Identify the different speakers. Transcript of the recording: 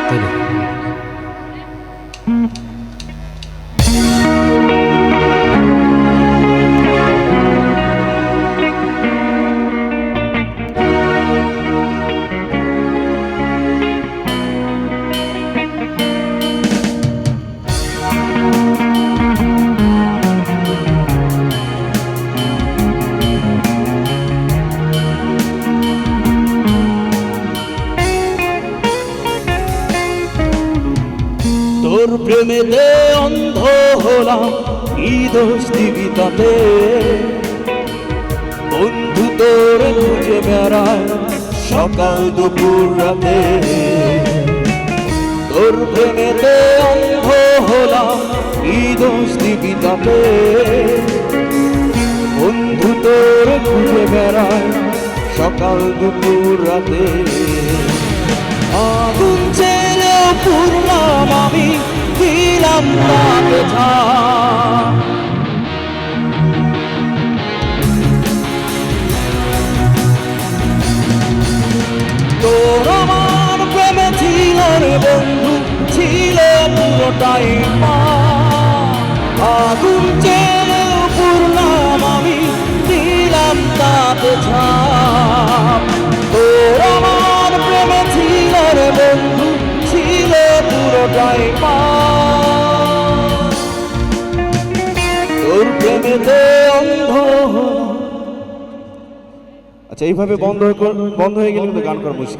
Speaker 1: তাই না?
Speaker 2: তোর প্রেমেতে অন্ধ হলাম, কি দোষ দিবি তাতে? বন্ধু তোর খুঁজে বেড়ায় সকাল দুপুর রাতে। তোর প্রেমেতে অন্ধ হলাম, কি দোষ দিবি তাতে? বন্ধু তোর খুঁজে বেড়ায় সকাল দুপুর রাতে। আগুন ছেড়ে পুরলাম আমি, দিলাম তাকে ঝাঁ। তোর আমার প্রেমে ছিল রে বন্ধু, ছিল পুরোটাই মা। আগুন ছেড়ে পুরলাম আমি, দিলাম তাকে ঝাঁ। তোর আমার প্রেমে ছিল রে বন্ধু, ছিল পুরোটাই মা। তোর প্রেমেতে অন্ধ। আচ্ছা, এইভাবে বন্ধ হয়ে গেলে কিন্তু গান করা মুশকিল।